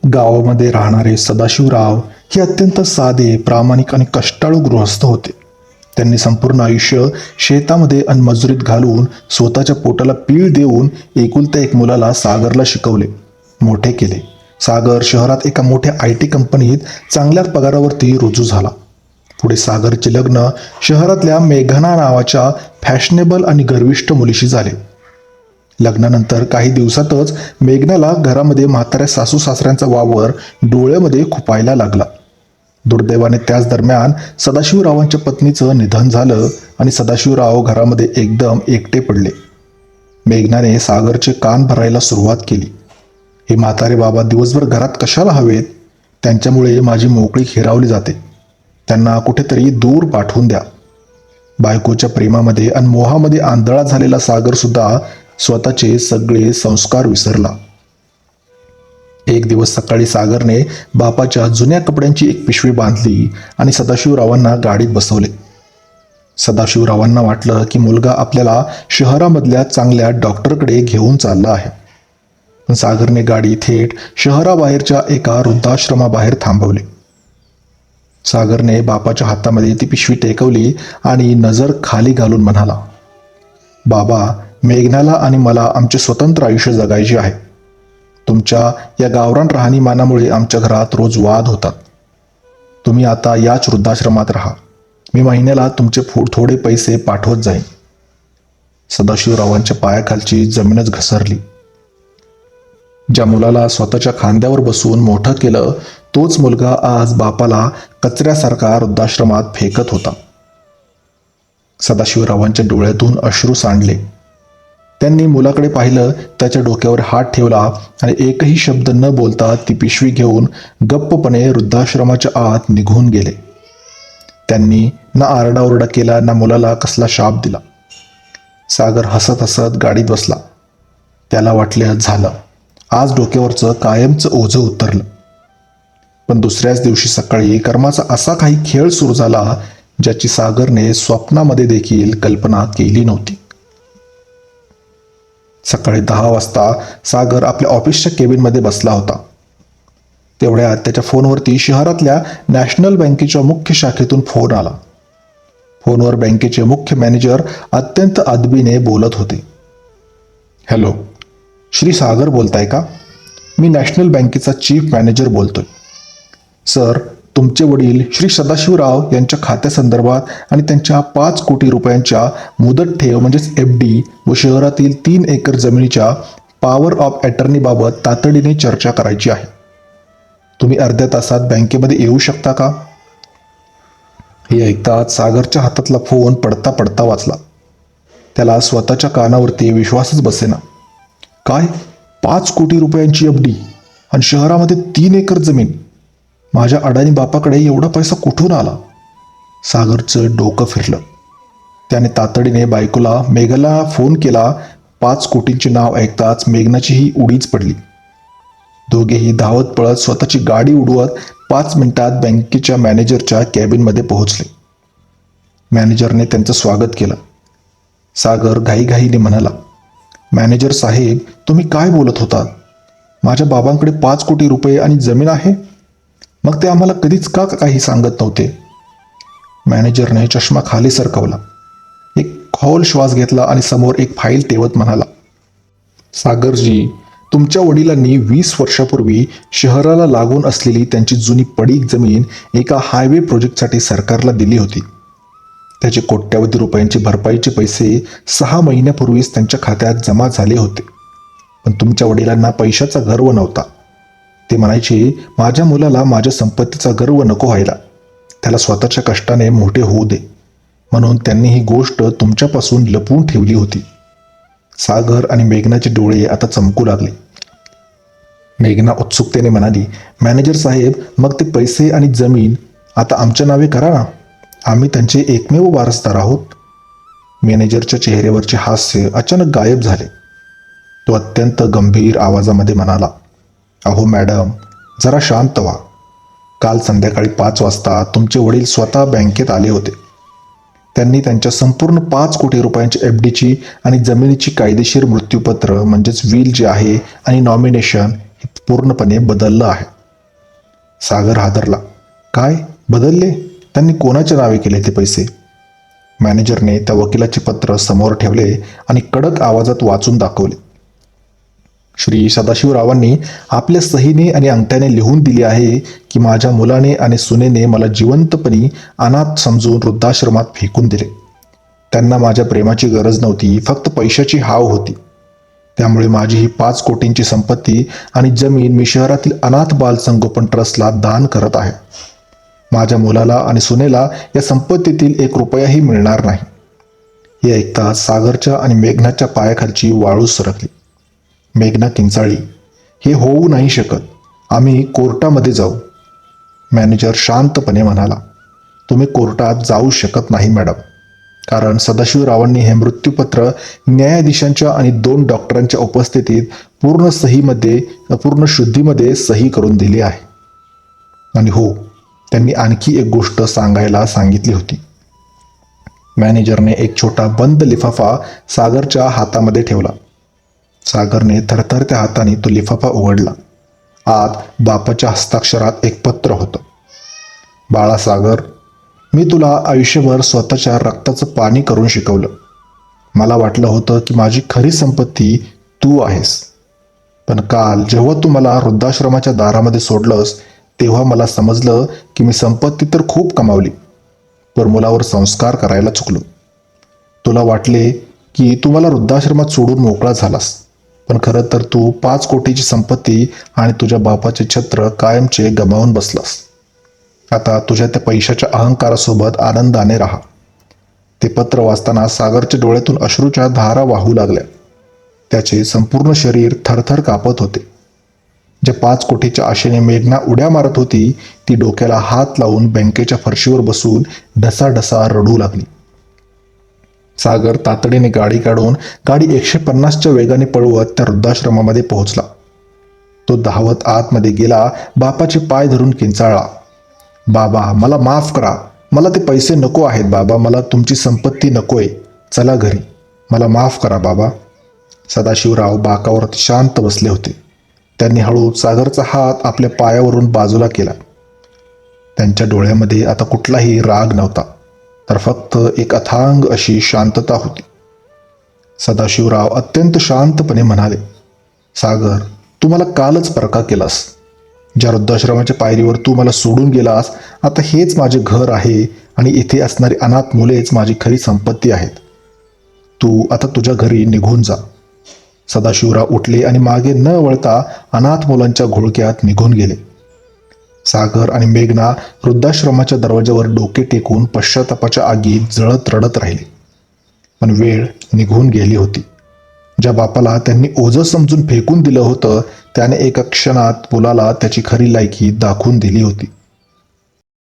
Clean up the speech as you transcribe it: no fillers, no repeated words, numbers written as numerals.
गावामध्ये राहणारे सदाशिवराव हे अत्यंत साधे, प्रामाणिक आणि कष्टाळू गृहस्थ होते. त्यांनी संपूर्ण आयुष्य शेतामध्ये आणि मजुरीत घालून स्वतःच्या पोटाला पीळ देऊन एकुलत्या एक मुलाला सागरला शिकवले, मोठे केले. सागर शहरात एका मोठ्या IT कंपनीत चांगल्या पगारावरती रुजू झाला. पुढे सागरचे लग्न शहरातल्या मेघना नावाच्या फॅशनेबल आणि गर्विष्ठ मुलीशी झाले. लग्नानंतर काही दिवसातच मेघनाला घरामध्ये म्हाताऱ्या सासू सासऱ्यांचा वावर डोळ्यामध्ये खुपायला लागला. दुर्दैवाने त्याच दरम्यान सदाशिवरावांच्या पत्नीचं निधन झालं आणि सदाशिवराव घरामध्ये एकदम एकटे पडले. मेघनाने सागरचे कान भरायला सुरुवात केली. हे म्हातारे बाबा दिवसभर घरात कशाला हवेत? त्यांच्यामुळे माझी मोकळीक हिरावली जाते. त्यांना कुठेतरी दूर पाठवून द्या. बायकोच्या प्रेमामध्ये आणि मोहामध्ये आंधळा झालेला सागर सुद्धा स्वतःचे सगळे संस्कार विसरला. एक दिवस सकाळी सागरने बापाच्या जुन्या कपड्यांची एक पिशवी बांधली आणि सदाशिवरावांना गाडीत बसवले. सदाशिवरावांना वाटलं की मुलगा आपल्याला शहरामधल्या चांगल्या डॉक्टरकडे घेऊन चालला आहे. पण सागरने गाडी थेट शहराबाहेरच्या एका वृद्धाश्रमाबाहेर थांबवली. सागरने बापाच्या हातामध्ये ती पिशवी टेकवली आणि नजर खाली घालून म्हणाला, बाबा, मेघनाला आणि मला आमचे स्वतंत्र आयुष्य जगायचे आहे. तुमच्या या गावरान राहणीमानामुळे आमच्या घरात रोज वाद होतात. तुम्ही आता याच वृद्धाश्रमात राहा. मी महिन्याला तुमचे थोडे पैसे पाठवत जाईन. सदाशिवरावांच्या पायाखालची जमीनच घसरली. ज्या मुलाला स्वतःच्या खांद्यावर बसून मोठं केलं, तोच मुलगा आज बापाला कचऱ्यासारखा वृद्धाश्रमात फेकत होता. सदाशिवरावांच्या डोळ्यातून अश्रू सांडले. त्यांनी मुलाकडे पाहिलं, त्याच्या डोक्यावर हात ठेवला आणि एकही शब्द न बोलता ती पिशवी घेऊन गप्पपणे वृद्धाश्रमाच्या आत निघून गेले. त्यांनी ना आरडाओरडा केला, ना मुलाला कसला शाप दिला. सागर हसत हसत गाडीत बसला. त्याला वाटले झालं, आज डोक्यावरचं कायमचं ओझं उतरलं. पण दुसऱ्याच दिवशी सकाळी कर्माचा असा काही खेळ सुरू झाला ज्याची सागरने स्वप्नामध्ये देखील कल्पना केली नव्हती. सकाळी 10 वाजता सागर आपल्या ऑफिसच्या केबिनमध्ये बसला होता. तेवढ्यात त्याच्या फोनवरती शहरातल्या नॅशनल बँकेच्या मुख्य शाखेतून फोन आला. फोनवर बँकेचे मुख्य मॅनेजर अत्यंत अदबीने बोलत होते. हॅलो, श्री सागर बोलताय का? मी नॅशनल बँकेचा चीफ मॅनेजर बोलतोय. सर, तुमचे वडील श्री सदाशिवराव यांच्या खात्यासंदर्भात आणि त्यांच्या 5 कोटी रुपयांच्या मुदत ठेव म्हणजेच FD व शहरातील 3 एकर जमिनीच्या पॉवर ऑफ अटर्नीबाबत तातडीने चर्चा करायची आहे. तुम्ही अर्ध्या तासात बँकेमध्ये येऊ शकता का? हे ऐकताच सागरच्या हातातला फोन पडता पडता वाचला. त्याला स्वतःच्या कानावरती विश्वासच बसेना. काय, 5 कोटी रुपयांची FD आणि शहरामध्ये 3 एकर जमीन? माझ्या अडाणी बापाकडे एवढा पैसा कुठून आला? सागरचं डोकं फिरलं. त्याने तातडीने बायकोला मेघला फोन केला. 5 कोटींचे नाव ऐकताच मेघनाचीही उडीच पडली. दोघेही धावत पळत स्वतःची गाडी उडवत 5 मिनिटात बँकेच्या मॅनेजरच्या कॅबिनमध्ये पोहोचले. मॅनेजरने त्यांचं स्वागत केलं. सागर घाईघाईने म्हणाला, मॅनेजर साहेब, तुम्ही काय बोलत होतात? माझ्या बाबांकडे 5 कोटी रुपये आणि जमीन आहे. मग ते आम्हाला कधीच का काही सांगत नव्हते? मॅनेजरने चष्मा खाली सरकवला, एक खोल श्वास घेतला आणि समोर एक फाईल ठेवत म्हणाला, सागरजी, तुमच्या वडिलांनी 20 वर्षापूर्वी शहराला लागून असलेली त्यांची जुनी पडीक जमीन एका हायवे प्रोजेक्टसाठी सरकारला दिली होती. त्याचे कोट्यावधी रुपयांचे भरपाईचे पैसे 6 महिन्यापूर्वीच त्यांच्या खात्यात जमा झाले होते. पण तुमच्या वडिलांना पैशाचा गर्व नव्हता. ते म्हणायचे, माझ्या मुलाला माझ्या संपत्तीचा गर्व नको व्हायला, त्याला स्वतःच्या कष्टाने मोठे होऊ दे. म्हणून त्यांनी ही गोष्ट तुमच्यापासून लपवून ठेवली होती. सागर आणि मेघनाचे डोळे आता चमकू लागले. मेघना उत्सुकतेने म्हणाली, मॅनेजर साहेब, मग ते पैसे आणि जमीन आता आमच्या नावे करा ना. आम्ही त्यांचे एकमेव वारसदार आहोत. मॅनेजरच्या चेहऱ्यावरचे हास्य अचानक गायब झाले. तो अत्यंत गंभीर आवाजामध्ये म्हणाला, अहो मॅडम, जरा शांत व्हा. काल संध्याकाळी 5 वाजता तुमचे वडील स्वतः बँकेत आले होते. त्यांनी त्यांच्या संपूर्ण 5 कोटी रुपयांची FDची आणि जमिनीची कायदेशीर मृत्यूपत्र म्हणजेच विल जे आहे आणि नॉमिनेशन हे पूर्णपणे बदललं आहे. सागर हादरला. काय बदलले? त्यांनी कोणाच्या नावे केले ते पैसे? मॅनेजरने त्या वकिलाचे पत्र समोर ठेवले आणि कडक आवाजात वाचून दाखवले. श्री सदाशिवरावांनी आपल्या सहीने आणि अंगठ्याने लिहून दिले आहे की माझ्या मुलाने आणि सुनेने मला जिवंतपणी अनाथ समजून वृद्धाश्रमात फेकून दिले. त्यांना माझ्या प्रेमाची गरज नव्हती, फक्त पैशाची हाव होती. त्यामुळे माझी ही 5 कोटींची संपत्ती आणि जमीन मी शहरातील अनाथ बालसंगोपन ट्रस्टला दान करत आहे. माझ्या मुलाला आणि सुनेला या संपत्तीतील 1 रुपयाही मिळणार नाही. हे ऐकताच सागरच्या आणि मेघनाच्या पायाखालची वाळू सरकली. मेघना किंचाळली. हे होऊ नाही शकत. आम्ही कोर्टामध्ये जाऊ. मॅनेजर शांतपणे म्हणाला. तुम्ही कोर्टात जाऊ शकत नाही मॅडम, कारण सदाशिवरावांनी हे मृत्यूपत्र न्यायाधीशांच्या आणि 2 डॉक्टरांच्या उपस्थितीत पूर्ण शुद्धीमध्ये सही करून दिली आहे. आणि हो, त्यांनी आणखी एक गोष्ट सांगायला सांगितली होती. मॅनेजरने एक छोटा बंद लिफाफा सागरच्या हातामध्ये ठेवला. सागरने थरथरत्या हाताने तो लिफाफा उघडला. आत बापाच्या हस्ताक्षरात एक पत्र होतं. बाळा सागर, मी तुला आयुष्यभर स्वतःच्या रक्ताचं पाणी करून शिकवलं. मला वाटलं होतं की माझी खरी संपत्ती तू आहेस. पण काल जेव्हा तू मला वृद्धाश्रमाच्या दारामध्ये सोडलंस, तेव्हा मला समजलं की मी संपत्ती तर खूप कमावली, पण मुलावर संस्कार करायला चुकलो. तुला वाटले की तू मला वृद्धाश्रमात सोडून मोकळा झालास, पण खरं तर तू 5 कोटीची संपत्ती आणि तुझ्या बापाचे छत्र कायमचे गमावून बसलास. आता तुझ्या त्या पैशाच्या अहंकारासोबत आनंदाने राहा. ते पत्र वाचताना सागरच्या डोळ्यातून अश्रूच्या धारा वाहू लागल्या. त्याचे संपूर्ण शरीर थरथर कापत होते. ज्या 5 कोटीच्या आशेने मेघना उड्या मारत होती, ती डोक्याला हात लावून बँकेच्या फरशीवर बसून ढसाढसा रडू लागली. सागर तातडीने गाडी काढून गाडी 150च्या वेगाने पळवत त्या वृद्धाश्रमामध्ये पोहोचला. तो धावत आतमध्ये गेला. बापाचे पाय धरून किंचाळला. बाबा, मला माफ करा. मला ते पैसे नको आहेत बाबा. मला तुमची संपत्ती नकोय. चला घरी. मला माफ करा बाबा. सदाशिवराव बाकावरती शांत बसले होते. त्यांनी हळूच सागरचा हात आपल्या पायावरून बाजूला केला. त्यांच्या डोळ्यामध्ये आता कुठलाही राग नव्हता, तर फक्त एक अथांग अशी शांतता होती. सदाशिवराव अत्यंत शांतपणे म्हणाले, सागर, तू मला कालच परका केलास. ज्या वृद्धाश्रमाच्या पायरीवर तू मला सोडून गेलास, आता हेच माझे घर आहे आणि इथे असणारी अनाथ मुलेच माझी खरी संपत्ती आहेत. तू आता तुझ्या घरी निघून जा. सदाशिवराव उठले आणि मागे न वळता अनाथ मुलांच्या घोळक्यात निघून गेले. सागर आणि मेघना वृद्धाश्रमाच्या दरवाज्यावर डोके टेकून पश्चातापाच्या आगीत जळत रडत राहिले. पण वेळ निघून गेली होती. ज्या बापाला त्यांनी ओझं समजून फेकून दिलं होतं, त्याने एका क्षणात मुलाला त्याची खरी लायकी दाखवून दिली होती.